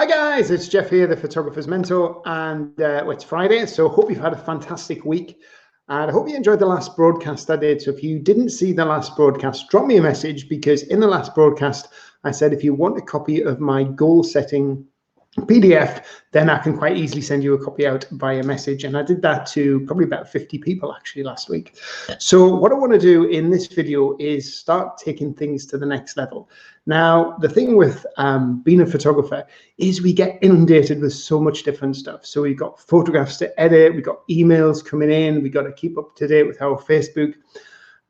guys, it's Jeff here, the Photographer's Mentor, and it's Friday, so hope you've had a fantastic week, and I hope you enjoyed the last broadcast I did. So if you didn't see the last broadcast, drop me a message, because in the last broadcast I said if you want a copy of my goal setting PDF, then I can quite easily send you a copy out via message, and I did that to probably about 50 people actually last week. So what I want to do in this video is start taking things to the next level. Now, the thing with being a photographer is we get inundated with so much different stuff. So we've got photographs to edit, we've got emails coming in, we've got to keep up to date with our Facebook,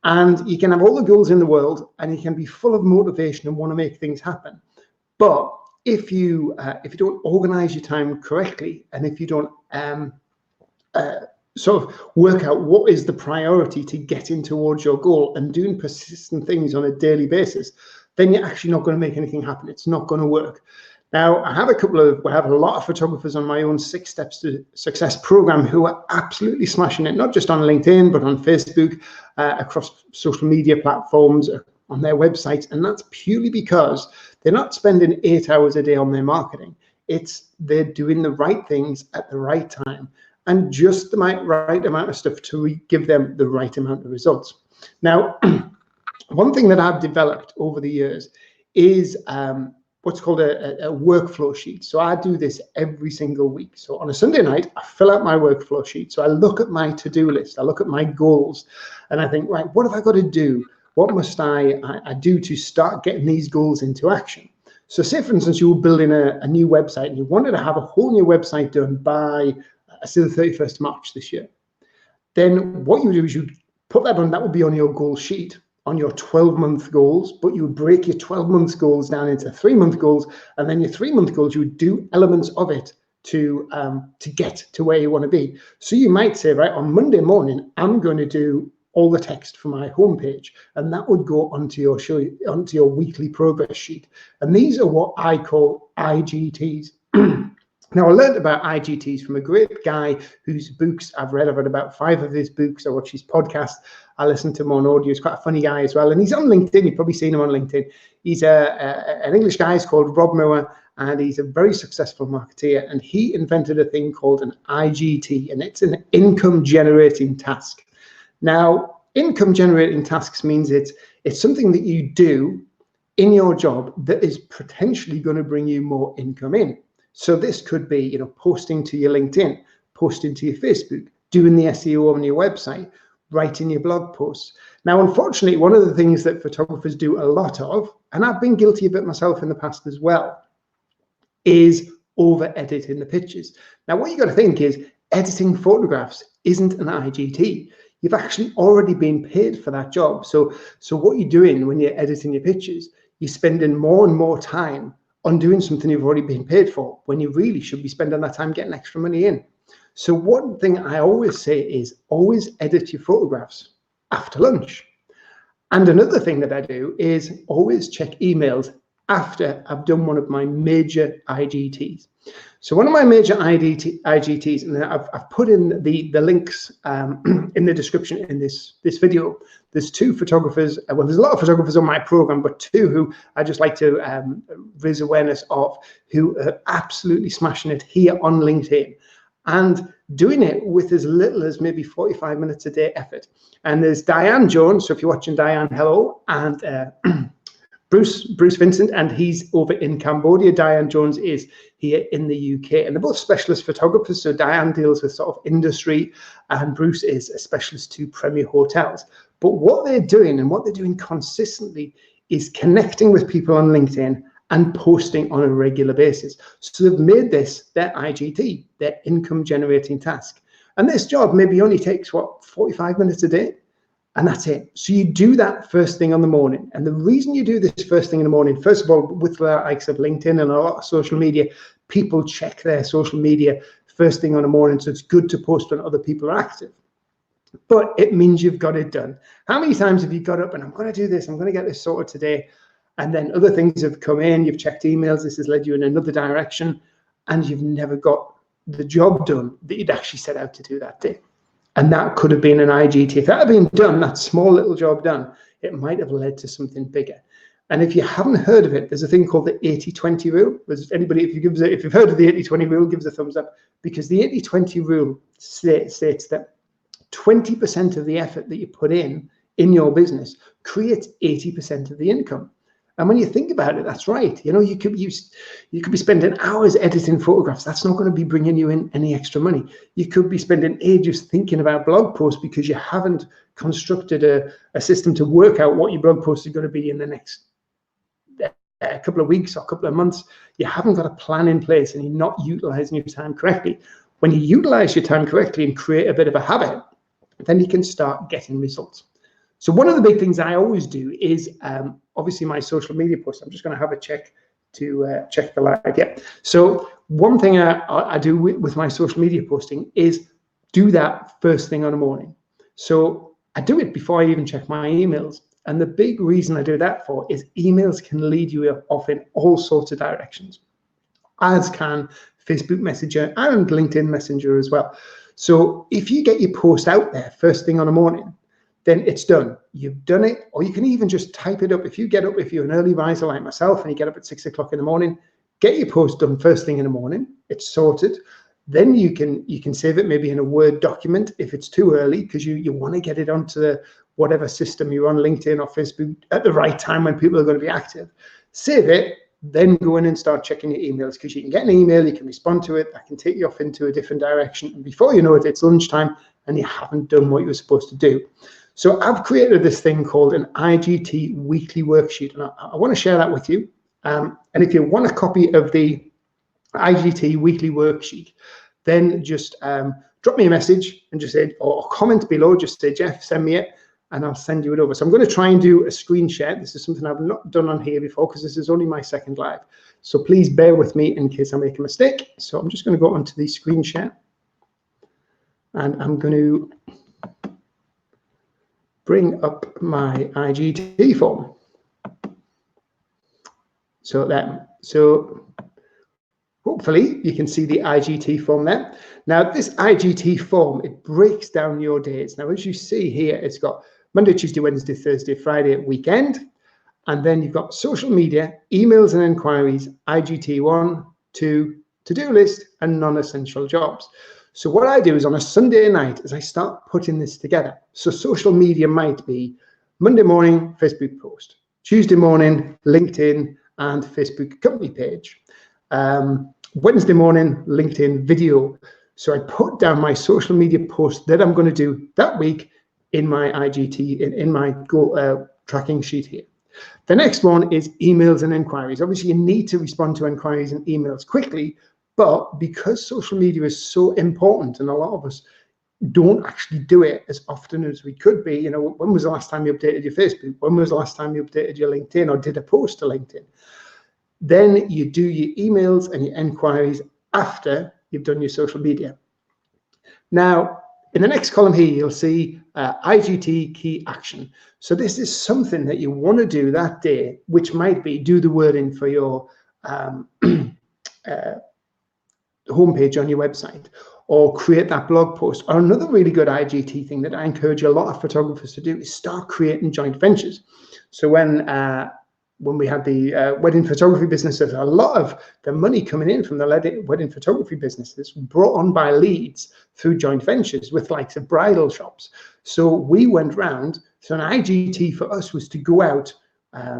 and you can have all the goals in the world and you can be full of motivation and want to make things happen. But if you don't organize your time correctly, and if you don't sort of work out what is the priority to getting towards your goal and doing persistent things on a daily basis, then you're actually not going to make anything happen. It's not going to work. Now, I have a lot of photographers on my own 6 Steps to Success program who are absolutely smashing it, not just on LinkedIn, but on Facebook, across social media platforms, on their websites, and that's purely because they're not spending 8 hours a day on their marketing. They're doing the right things at the right time and just the right amount of stuff to give them the right amount of results. Now, one thing that I've developed over the years is what's called a workflow sheet. So I do this every single week. So on a Sunday night, I fill out my workflow sheet. So I look at my to-do list, I look at my goals, and I think, right, what have I got to do? What must I do to start getting these goals into action? So say, for instance, you were building a new website and you wanted to have a whole new website done by, say, the 31st of March this year. Then what you do is you put that on, that would be on your goal sheet, on your 12-month goals, but you would break your 12-month goals down into 3-month goals, and then your 3-month goals, you would do elements of it to get to where you want to be. So you might say, right, on Monday morning, I'm going to do all the text for my homepage, and that would go onto your weekly progress sheet. And these are what I call IGTs. Now, I learned about IGTs from a great guy whose books I've read. I've read about 5 of his books. I watch his podcast. I listen to him on audio. He's quite a funny guy as well, and he's on LinkedIn. You've probably seen him on LinkedIn. He's an English guy. He's called Rob Moore, and he's a very successful marketeer, and he invented a thing called an IGT, and it's an income-generating task. Now, income generating tasks means it's something that you do in your job that is potentially going to bring you more income in. So this could be, posting to your LinkedIn, posting to your Facebook, doing the SEO on your website, writing your blog posts. Now, unfortunately, one of the things that photographers do a lot of, and I've been guilty of it myself in the past as well, is over editing the pictures. Now, what you got to think is editing photographs isn't an IGT. You've actually already been paid for that job. So what you're doing when you're editing your pictures, you're spending more and more time on doing something you've already been paid for, when you really should be spending that time getting extra money in. So one thing I always say is always edit your photographs after lunch. And another thing that I do is always check emails after I've done one of my major IGTs. So one of my major IGTs, and I've put in the links in the description in this video. There's 2 photographers, well, there's a lot of photographers on my program, but 2 who I just like to raise awareness of, who are absolutely smashing it here on LinkedIn and doing it with as little as maybe 45 minutes a day effort. And there's Diane Jones. So if you're watching, Diane, hello, and Bruce Vincent, and he's over in Cambodia. Diane Jones is here in the UK, and they're both specialist photographers. So Diane deals with sort of industry, and Bruce is a specialist to premier hotels. But what they're doing, and what they're doing consistently, is connecting with people on LinkedIn and posting on a regular basis. So they've made this their IGT, their income generating task. And this job maybe only takes, 45 minutes a day? And that's it. So you do that first thing in the morning. And the reason you do this first thing in the morning, first of all, with the likes of LinkedIn and a lot of social media, people check their social media first thing in the morning. So it's good to post when other people are active. But it means you've got it done. How many times have you got up and I'm going to do this, I'm going to get this sorted today, and then other things have come in, you've checked emails, this has led you in another direction, and you've never got the job done that you'd actually set out to do that day? And that could have been an IGT. If that had been done, that small little job done, it might have led to something bigger. And if you haven't heard of it, there's a thing called the 80-20 rule. There's anybody, if you've heard of the 80-20 rule, gives a thumbs up, because the 80-20 rule states that 20% of the effort that you put in your business creates 80% of the income. And when you think about it, that's right. You know, you could be spending hours editing photographs. That's not going to be bringing you in any extra money. You could be spending ages thinking about blog posts because you haven't constructed a system to work out what your blog post is going to be in the next couple of weeks or couple of months. You haven't got a plan in place and you're not utilizing your time correctly. When you utilize your time correctly and create a bit of a habit, then you can start getting results. So one of the big things I always do is obviously my social media posts. I'm just going to have a check to check the live. Yeah. So one thing I do with my social media posting is do that first thing on the morning. So I do it before I even check my emails. And the big reason I do that for is emails can lead you off in all sorts of directions, as can Facebook Messenger and LinkedIn Messenger as well. So if you get your post out there first thing on the morning, then it's done. You've done it, or you can even just type it up. If you're an early riser like myself and you get up at 6 o'clock in the morning, get your post done first thing in the morning. It's sorted. Then you can save it maybe in a Word document if it's too early, because you want to get it onto whatever system you're on, LinkedIn or Facebook, at the right time when people are going to be active. Save it, then go in and start checking your emails, because you can get an email, you can respond to it, that can take you off into a different direction. And before you know it, it's lunchtime and you haven't done what you were supposed to do. So I've created this thing called an IGT weekly worksheet, and I want to share that with you. And if you want a copy of the IGT weekly worksheet, then just drop me a message and just say, or comment below, just say, Jeff, send me it, and I'll send you it over. So I'm going to try and do a screen share. This is something I've not done on here before, because this is only my second live. So please bear with me in case I make a mistake. So I'm just going to go onto the screen share, and I'm going to bring up my IGT form. So hopefully you can see the IGT form there. Now this IGT form, it breaks down your days. Now as you see here, it's got Monday, Tuesday, Wednesday, Thursday, Friday, weekend. And then you've got social media, emails and inquiries, IGT 1, 2, to-do list, and non-essential jobs. So what I do is on a Sunday night is I start putting this together. So social media might be Monday morning, Facebook post, Tuesday morning, LinkedIn and Facebook company page, Wednesday morning, LinkedIn video. So I put down my social media post that I'm going to do that week in my IGT, in my tracking sheet here. The next one is emails and inquiries. Obviously, you need to respond to inquiries and emails quickly, but because social media is so important and a lot of us don't actually do it as often as we could be, you know, when was the last time you updated your Facebook? When was the last time you updated your LinkedIn or did a post to LinkedIn? Then you do your emails and your inquiries after you've done your social media. Now, in the next column here, you'll see IGT key action. So this is something that you want to do that day, which might be do the wording for your homepage on your website, or create that blog post. Or another really good IGT thing that I encourage a lot of photographers to do is start creating joint ventures. So when we had the wedding photography businesses, a lot of the money coming in from the wedding photography businesses brought on by leads through joint ventures with likes of bridal shops. So we went round, so an IGT for us was to go out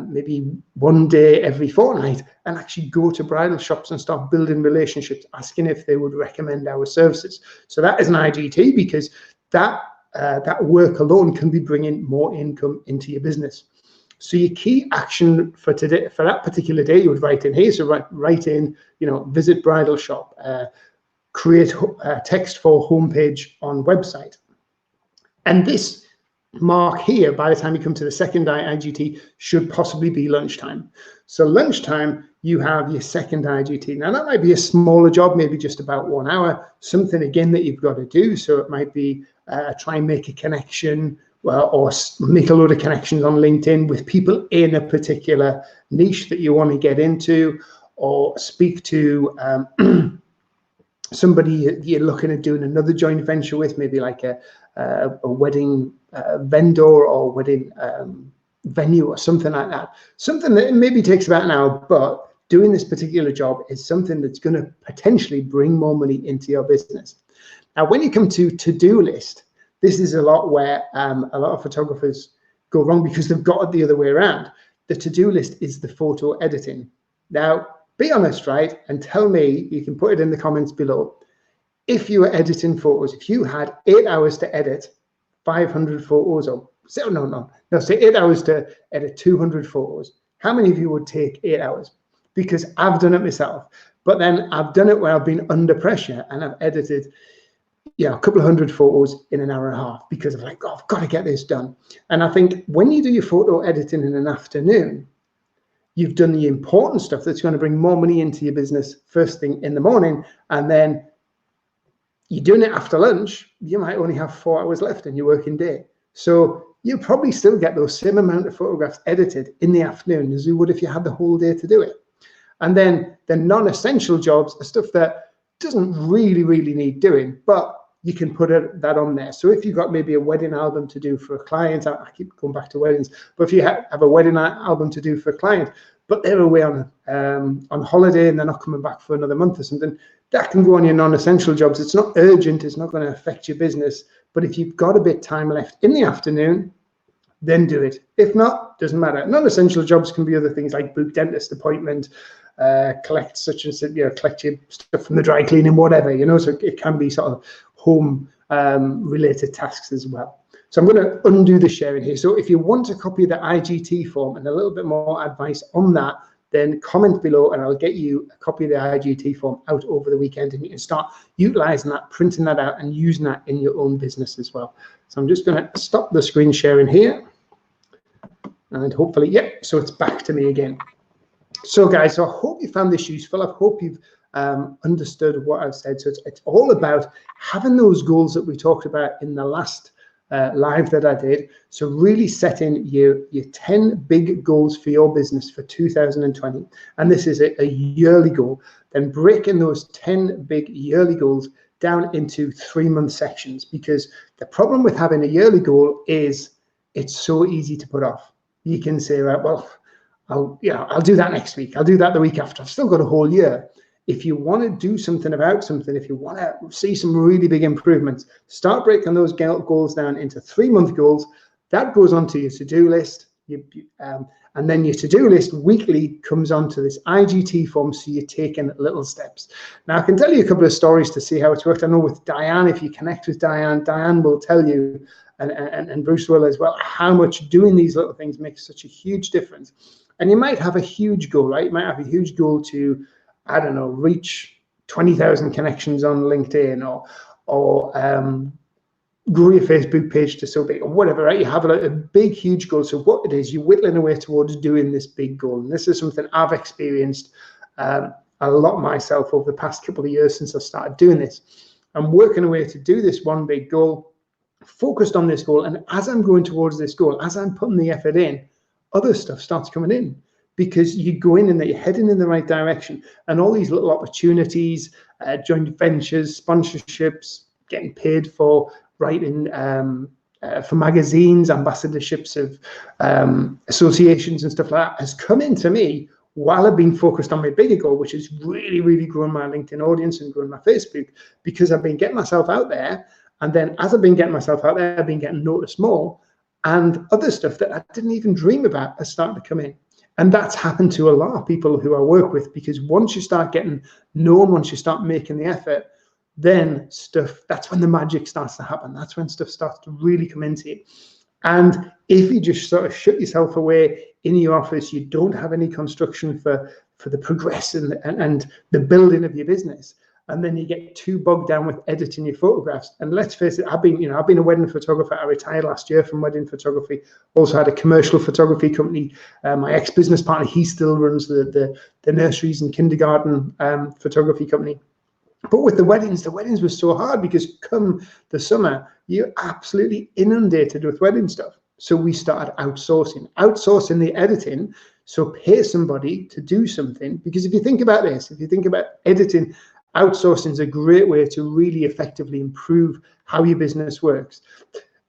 maybe one day every fortnight and actually go to bridal shops and start building relationships, asking if they would recommend our services. So that is an IGT, because that work alone can be bringing more income into your business. So your key action for today, for that particular day, you would write in here. So write in, you know, visit bridal shop, create text for homepage on website. And this mark here, by the time you come to the second IGT, should possibly be lunchtime. So lunchtime, you have your second IGT. Now that might be a smaller job, maybe just about 1 hour, something again that you've got to do. So it might be try and make a connection, or make a load of connections on LinkedIn with people in a particular niche that you want to get into, or speak to somebody you're looking at doing another joint venture with, maybe like a wedding vendor or wedding venue or something like that. Something that maybe takes about an hour, but doing this particular job is something that's going to potentially bring more money into your business. Now, when you come to to-do list, this is a lot where a lot of photographers go wrong because they've got it the other way around. The to-do list is the photo editing. Now, be honest, right? And tell me, you can put it in the comments below, if you were editing photos, if you had 8 hours to edit 500 photos, or say 8 hours to edit 200 photos, how many of you would take 8 hours? Because I've done it myself, but then I've done it where I've been under pressure and I've edited a couple of hundred photos in an hour and a half because I'm like, oh, I've got to get this done. And I think when you do your photo editing in an afternoon, you've done the important stuff that's going to bring more money into your business first thing in the morning, and then you're doing it after lunch, you might only have 4 hours left in your working day. So you'll probably still get those same amount of photographs edited in the afternoon as you would if you had the whole day to do it. And then the non-essential jobs are stuff that doesn't really need doing, but you can put that on there. So if you've got maybe a wedding album to do for a client, I keep going back to weddings, but if you have a wedding album to do for a client, but they're away on holiday and they're not coming back for another month or something, that can go on your non-essential jobs. It's not urgent, it's not going to affect your business, but if you've got a bit of time left in the afternoon, then do it. If not, doesn't matter. Non-essential jobs can be other things like book dentist appointment, collect such and such, collect your stuff from the dry cleaning, whatever, so it can be sort of home related tasks as well. So I'm going to undo the sharing here. So if you want a copy of the IGT form and a little bit more advice on that, then comment below and I'll get you a copy of the IGT form out over the weekend, and you can start utilizing that, printing that out and using that in your own business as well. So I'm just going to stop the screen sharing here, and hopefully, so it's back to me again. So guys, so I hope you found this useful. I hope you've understood what I've said. So it's all about having those goals that we talked about in the last live that I did. So really setting your 10 big goals for your business for 2020. And this is a yearly goal. Then breaking those 10 big yearly goals down into 3-month sections, because the problem with having a yearly goal is it's so easy to put off. You can say, right, well, I'll do that next week. I'll do that the week after. I've still got a whole year. If you want to do something about something, if you want to see some really big improvements, start breaking those goals down into 3-month goals. That goes onto your to-do list. And then your to-do list weekly comes onto this IGT form, so you're taking little steps. Now, I can tell you a couple of stories to see how it's worked. I know with Diane, if you connect with Diane will tell you, and Bruce will as well, how much doing these little things makes such a huge difference. And you might have a huge goal, right? You might have a huge goal to, I don't know, reach 20,000 connections on LinkedIn, or grow your Facebook page to so big, or whatever, right? You have a big, huge goal. So what it is, you're whittling away towards doing this big goal. And this is something I've experienced a lot myself over the past couple of years since I started doing this. I'm working away to do this one big goal, focused on this goal. And as I'm going towards this goal, as I'm putting the effort in, other stuff starts coming in, because you go in and you're heading in the right direction. And all these little opportunities, joint ventures, sponsorships, getting paid for writing for magazines, ambassadorships of associations and stuff like that, has come into me while I've been focused on my bigger goal, which is really growing my LinkedIn audience and growing my Facebook, because I've been getting myself out there. And then as I've been getting myself out there, I've been getting noticed more, and other stuff that I didn't even dream about has started to come in. And that's happened to a lot of people who I work with, because once you start getting known, once you start making the effort, then that's when the magic starts to happen. That's when stuff starts to really come into you. And if you just sort of shut yourself away in your office, you don't have any construction for the progress and the building of your business, and then you get too bogged down with editing your photographs. And let's face it, I've been a wedding photographer. I retired last year from wedding photography. Also had a commercial photography company. My ex-business partner, he still runs the nurseries and kindergarten photography company. But with the weddings were so hard, because come the summer, you're absolutely inundated with wedding stuff. So we started outsourcing the editing. So pay somebody to do something, because if you think about this, if you think about editing, outsourcing is a great way to really effectively improve how your business works.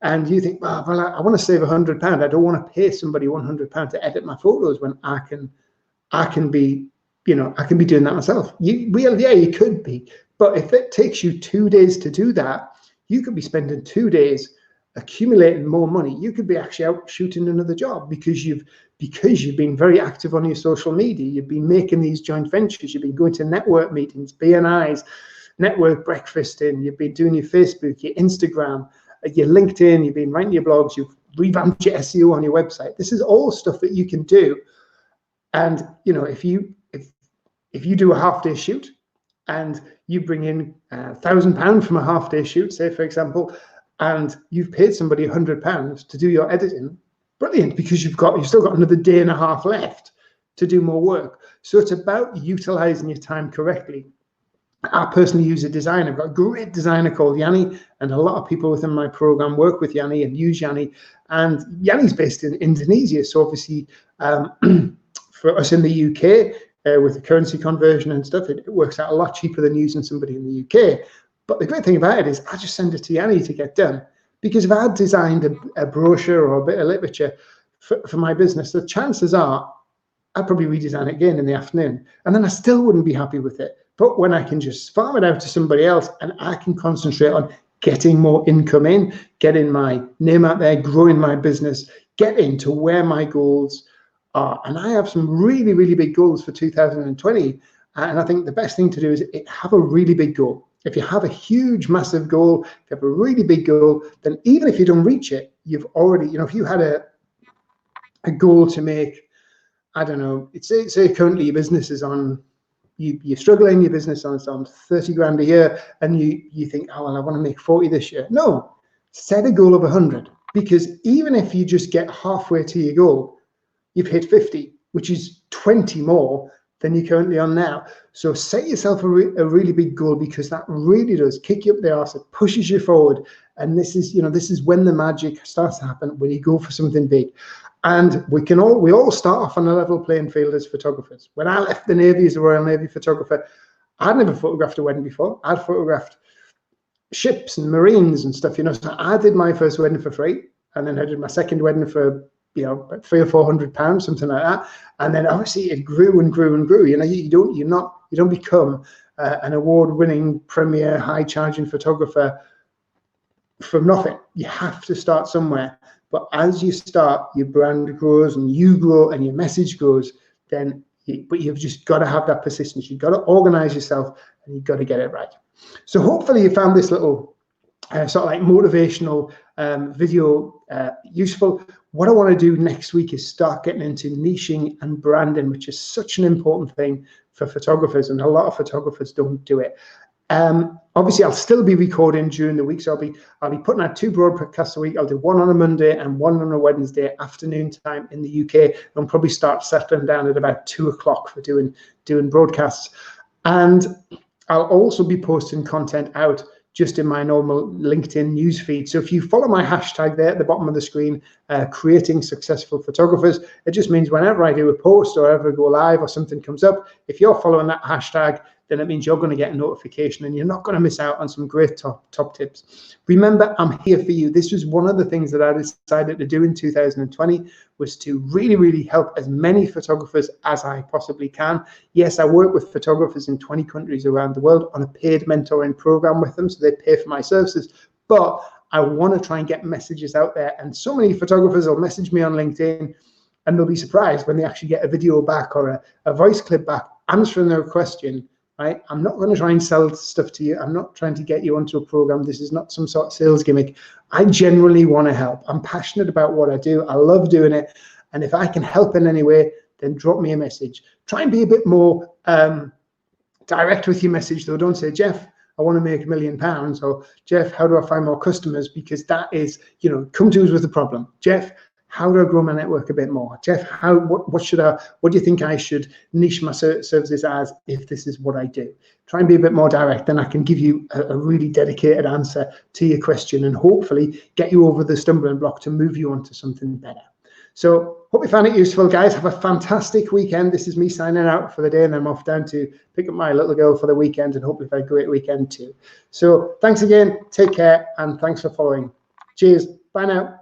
And you think, well, I want to save £100. I don't want to pay somebody £100 to edit my photos when I can be, I can be doing that myself. Yeah, you could be, but if it takes you 2 days to do that, you could be spending 2 days accumulating more money. You could be actually out shooting another job because you've been very active on your social media. You've been making these joint ventures. You've been going to network meetings, BNIs, network breakfasting. You've been doing your Facebook, your Instagram, your LinkedIn. You've been writing your blogs. You've revamped your SEO on your website. This is all stuff that you can do. And if you do a half-day shoot and you bring in £1,000 from a half-day shoot, say for example, and you've paid somebody £100 to do your editing, brilliant, because you've still got another day and a half left to do more work. So it's about utilizing your time correctly. I personally use a designer. I've got a great designer called Yanni, and a lot of people within my program work with Yanni and use Yanni. And Yanni's based in Indonesia, so obviously for us in the UK, with the currency conversion and stuff, it works out a lot cheaper than using somebody in the UK. But the great thing about it is I just send it to Yanni to get done. Because if I had designed a brochure or a bit of literature for my business, the chances are I'd probably redesign it again in the afternoon. And then I still wouldn't be happy with it. But when I can just farm it out to somebody else and I can concentrate on getting more income in, getting my name out there, growing my business, getting to where my goals are. And I have some really, really big goals for 2020. And I think the best thing to do is have a really big goal. If you have a huge, massive goal, if you have a really big goal, then even if you don't reach it, you've already, if you had a goal to make, I don't know, say currently your business is on, you're struggling, your business is on 30 grand a year, and you think, oh, well, I want to make 40 this year. No, set a goal of 100, because even if you just get halfway to your goal, you've hit 50, which is 20 more than you're currently on now. So set yourself a really big goal, because that really does kick you up the arse. It pushes you forward. And this is when the magic starts to happen, when you go for something big. And we all start off on a level playing field as photographers. When I left the Navy as a Royal Navy photographer, I'd never photographed a wedding before. I'd photographed ships and Marines and stuff, So I did my first wedding for free, and then I did my second wedding for about £300 or £400, something like that. And then obviously it grew and grew and grew. You don't become an award-winning premier high-charging photographer from nothing. You have to start somewhere. But as you start, your brand grows and you grow and your message grows. But you've just got to have that persistence. You've got to organize yourself and you've got to get it right. So hopefully you found this little sort of like motivational video useful. What I want to do next week is start getting into niching and branding, which is such an important thing for photographers, and a lot of photographers don't do it. Obviously, I'll still be recording during the week, so I'll be putting out 2 broadcasts a week. I'll do one on a Monday and one on a Wednesday afternoon time in the UK. I'll probably start settling down at about 2 o'clock for doing broadcasts. And I'll also be posting content out just in my normal LinkedIn newsfeed. So if you follow my hashtag there at the bottom of the screen, creating successful photographers, it just means whenever I do a post or ever go live or something comes up, if you're following that hashtag, then it means you're going to get a notification and you're not going to miss out on some great top tips. Remember, I'm here for you. This was one of the things that I decided to do in 2020, was to really, really help as many photographers as I possibly can. Yes, I work with photographers in 20 countries around the world on a paid mentoring program with them, so they pay for my services. But I want to try and get messages out there. And so many photographers will message me on LinkedIn and they'll be surprised when they actually get a video back or a voice clip back answering their question. Right? I'm not going to try and sell stuff to you. I'm not trying to get you onto a program. This is not some sort of sales gimmick. I genuinely want to help. I'm passionate about what I do. I love doing it. And if I can help in any way, then drop me a message. Try and be a bit more direct with your message, though. Don't say, Jeff, I want to make £1 million, or Jeff, how do I find more customers? Because that is, come to us with the problem. Jeff, how do I grow my network a bit more? Jeff, what do you think I should niche my services as if this is what I do? Try and be a bit more direct, then I can give you a really dedicated answer to your question and hopefully get you over the stumbling block to move you on to something better. So hope you found it useful, guys. Have a fantastic weekend. This is me signing out for the day, and I'm off down to pick up my little girl for the weekend, and hopefully have a great weekend too. So thanks again. Take care, and thanks for following. Cheers. Bye now.